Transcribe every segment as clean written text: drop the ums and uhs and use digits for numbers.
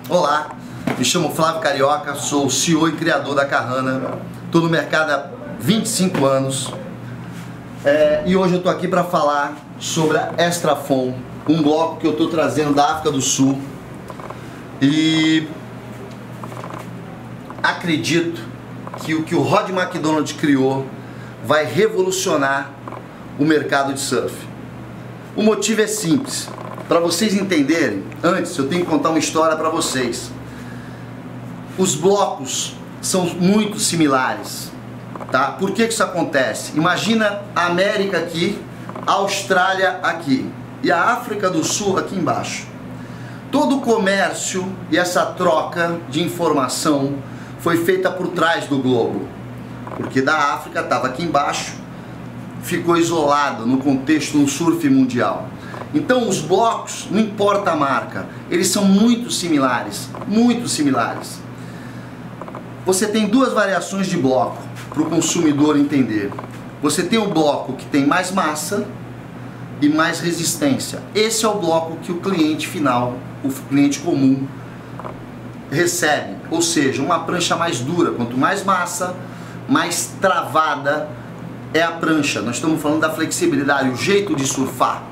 Olá, me chamo Flávio Carioca, sou o CEO e criador da Carrana, estou no mercado há 25 anos e hoje eu estou aqui para falar sobre a Extrafon, um bloco que eu estou trazendo da África do Sul e acredito que o que o Rod McDonald criou vai revolucionar o mercado de surf. O motivo é simples. Para vocês entenderem, antes eu tenho que contar uma história para vocês. Os blocos são muito similares, tá? Por que isso acontece? Imagina a América aqui, a Austrália aqui e a África do Sul aqui embaixo. Todo o comércio e essa troca de informação foi feita por trás do globo, porque da África estava aqui embaixo, ficou isolado no contexto do surf mundial. Então os blocos, não importa a marca, eles são muito similares, muito similares. Você tem duas variações de bloco para o consumidor entender. Você tem o bloco que tem mais massa e mais resistência. Esse é o bloco que o cliente final, o cliente comum, recebe. Ou seja, uma prancha mais dura, quanto mais massa, mais travada é a prancha. Nós estamos falando da flexibilidade, o jeito de surfar.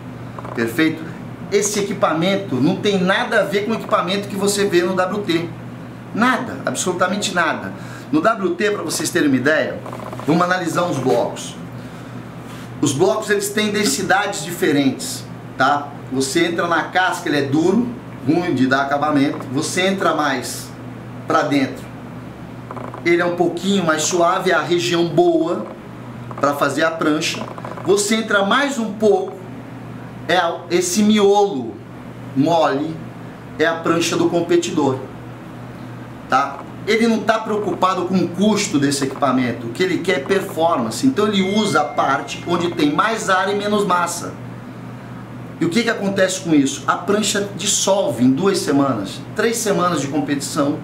Perfeito? Esse equipamento não tem nada a ver com o equipamento que você vê no WT. Nada, absolutamente nada. No WT, para vocês terem uma ideia, vamos analisar os blocos. Os blocos eles têm densidades diferentes, tá? Você entra na casca, ele é duro, ruim de dar acabamento. Você entra mais para dentro, ele é um pouquinho mais suave, é a região boa para fazer a prancha. Você entra mais um pouco, esse miolo mole é a prancha do competidor, tá? Ele não está preocupado com o custo desse equipamento, o que ele quer é performance, então ele usa a parte onde tem mais ar e menos massa. E o que acontece com isso? A prancha dissolve em 2 semanas, 3 semanas de competição,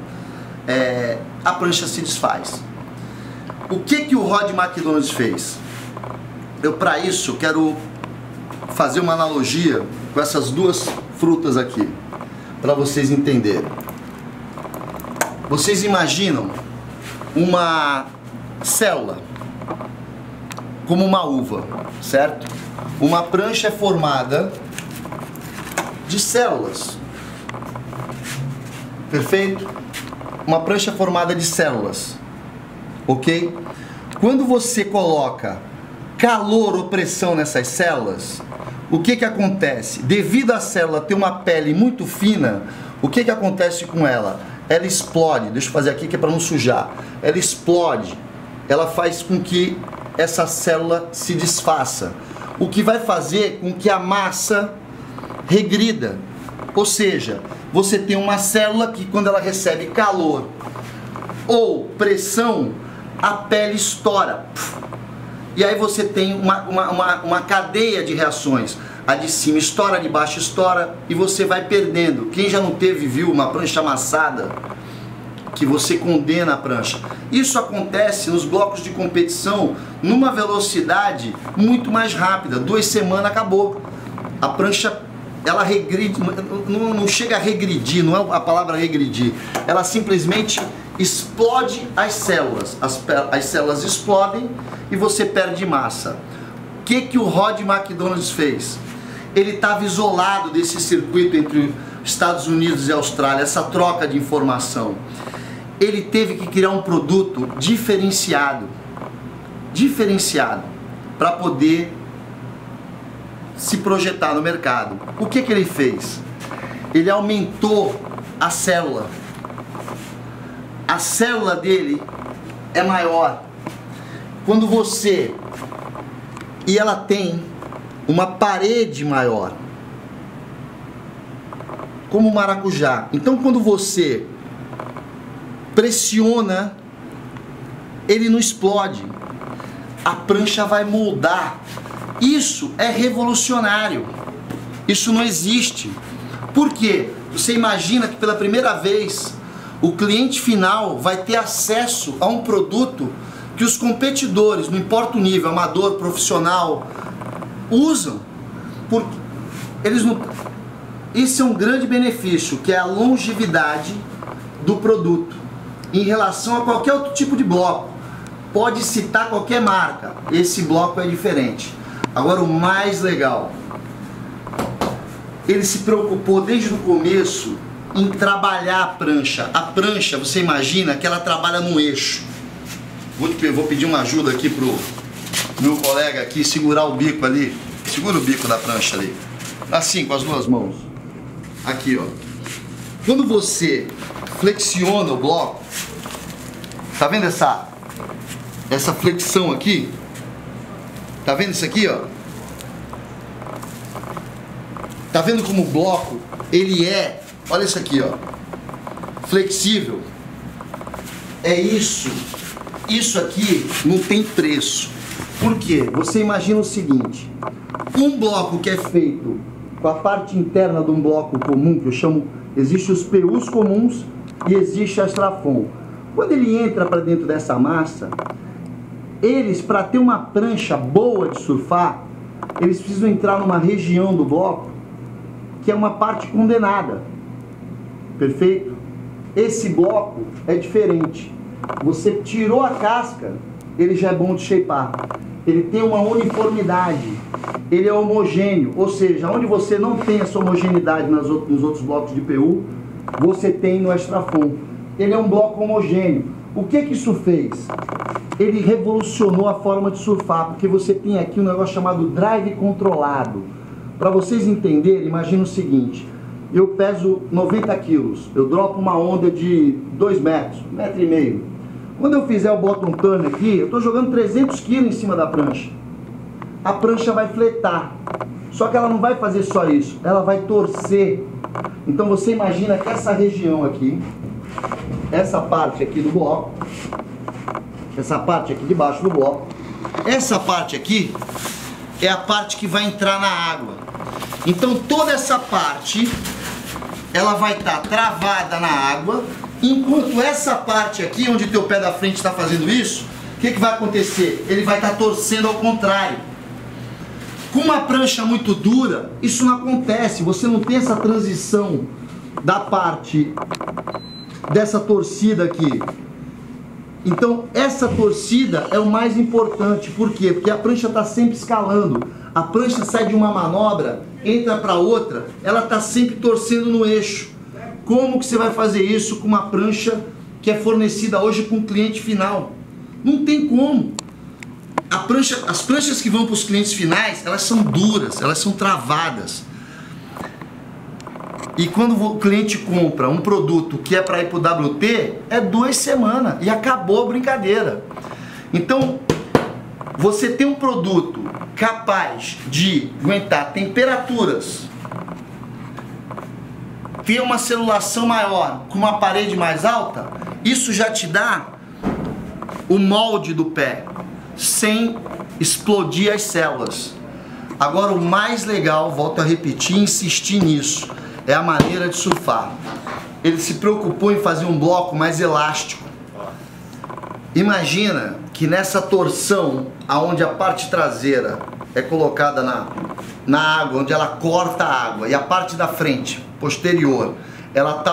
a prancha se desfaz. O que o Rod McDonald fez? Eu para isso quero fazer uma analogia com essas duas frutas aqui, para vocês entenderem. Vocês imaginam uma célula como uma uva, certo? Uma prancha é formada de células, perfeito? Uma prancha é formada de células, ok? Quando você coloca calor ou pressão nessas células, o que acontece? Devido a célula ter uma pele muito fina, o que acontece com ela? Ela explode. Deixa eu fazer aqui que é para não sujar. Ela explode. Ela faz com que essa célula se desfaça, o que vai fazer com que a massa regrida. Ou seja, você tem uma célula que quando ela recebe calor ou pressão, a pele estoura. E aí você tem uma cadeia de reações. A de cima estoura, a de baixo estoura e você vai perdendo. Quem já não viu uma prancha amassada, que você condena a prancha. Isso acontece nos blocos de competição numa velocidade muito mais rápida. 2 semanas acabou. A prancha, ela regride, não chega a regredir, não é a palavra regredir. Ela simplesmente explode as células. As células explodem e você perde massa. O que o Rod McDonald fez? Ele estava isolado desse circuito entre Estados Unidos e Austrália, essa troca de informação. Ele teve que criar um produto diferenciado, para poder se projetar no mercado. O que ele fez? Ele aumentou a célula. A célula dele é maior. Quando você... E ela tem uma parede maior, como o maracujá. Então quando você pressiona, ele não explode. A prancha vai moldar. Isso é revolucionário. Isso não existe. Por quê? Você imagina que pela primeira vez o cliente final vai ter acesso a um produto que os competidores, não importa o nível, amador, profissional, usam. Porque eles não... Esse é um grande benefício, que é a longevidade do produto em relação a qualquer outro tipo de bloco. Pode citar qualquer marca, esse bloco é diferente. Agora, o mais legal, ele se preocupou desde o começo em trabalhar a prancha. A prancha, você imagina que ela trabalha no eixo. Vou pedir uma ajuda aqui pro meu colega aqui, segurar o bico ali. Segura o bico da prancha ali. Assim, com as duas mãos. Aqui, ó. Quando você flexiona o bloco, tá vendo essa flexão aqui? Tá vendo isso aqui, ó? Tá vendo como o bloco, ele é, olha isso aqui, ó, flexível. É isso. Isso aqui não tem preço. Por quê? Você imagina o seguinte: um bloco que é feito com a parte interna de um bloco comum, que eu chamo, existe os PUs comuns e existe a Extrafon. Quando ele entra para dentro dessa massa, eles, para ter uma prancha boa de surfar, eles precisam entrar numa região do bloco que é uma parte condenada. Perfeito? Esse bloco é diferente. Você tirou a casca, ele já é bom de shapear. Ele tem uma uniformidade, ele é homogêneo, ou seja, onde você não tem essa homogeneidade nos outros blocos de PU, você tem no Extrafon. Ele é um bloco homogêneo. O que isso fez? Ele revolucionou a forma de surfar, porque você tem aqui um negócio chamado drive controlado. Para vocês entenderem, imagina o seguinte: eu peso 90 quilos, eu dropo uma onda de 2 metros, 1,5 metro. Quando eu fizer o bottom turn aqui, eu estou jogando 300 kg em cima da prancha. A prancha vai fletar. Só que ela não vai fazer só isso, ela vai torcer. Então você imagina que essa região aqui, essa parte aqui do bloco, essa parte aqui de baixo do bloco, essa parte aqui é a parte que vai entrar na água. Então toda essa parte, ela vai estar travada na água. Enquanto essa parte aqui, onde teu pé da frente está fazendo isso, o que vai acontecer? Ele vai estar torcendo ao contrário. Com uma prancha muito dura, isso não acontece. Você não tem essa transição da parte dessa torcida aqui. Então, essa torcida é o mais importante. Por quê? Porque a prancha está sempre escalando. A prancha sai de uma manobra, entra para outra, ela está sempre torcendo no eixo. Como que você vai fazer isso com uma prancha que é fornecida hoje para um cliente final? Não tem como. As pranchas que vão para os clientes finais, elas são duras, elas são travadas. E quando o cliente compra um produto que é para ir para o WT, é 2 semanas e acabou a brincadeira. Então, você tem um produto capaz de aguentar temperaturas, ter uma celulação maior, com uma parede mais alta, isso já te dá o molde do pé, sem explodir as células. Agora, o mais legal, volto a repetir e insistir nisso, é a maneira de surfar. Ele se preocupou em fazer um bloco mais elástico. Imagina que nessa torção, aonde a parte traseira é colocada na água, onde ela corta a água, e a parte da frente, posterior, ela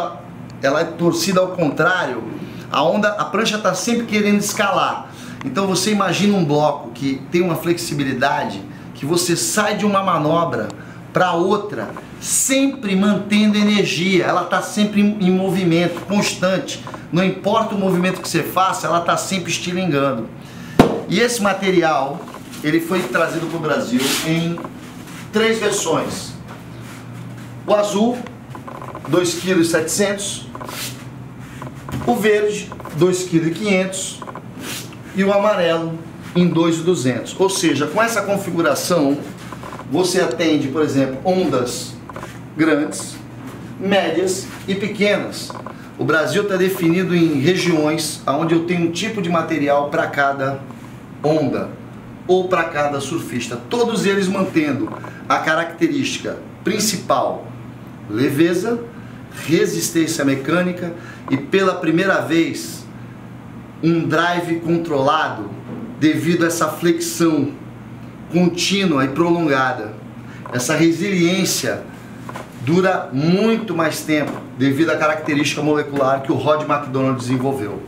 é torcida ao contrário, a prancha está sempre querendo escalar. Então você imagina um bloco que tem uma flexibilidade, que você sai de uma manobra para outra, sempre mantendo energia, ela está sempre em movimento constante, não importa o movimento que você faça, ela está sempre estilingando. E esse material, ele foi trazido para o Brasil em 3 versões. O azul, 2,7 kg, o verde, 2,5 kg e o amarelo em 2,200. Ou seja, com essa configuração, você atende, por exemplo, ondas grandes, médias e pequenas. O Brasil está definido em regiões onde eu tenho um tipo de material para cada onda ou para cada surfista, todos eles mantendo a característica principal: leveza, resistência mecânica e, pela primeira vez, um drive controlado devido a essa flexão contínua e prolongada, essa resiliência dura muito mais tempo devido à característica molecular que o Rod McDonald desenvolveu.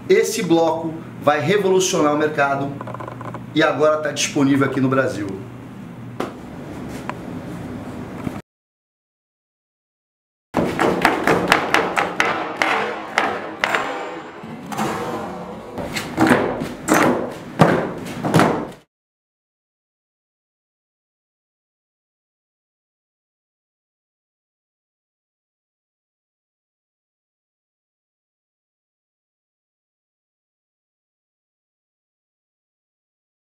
Esse bloco vai revolucionar o mercado e agora está disponível aqui no Brasil.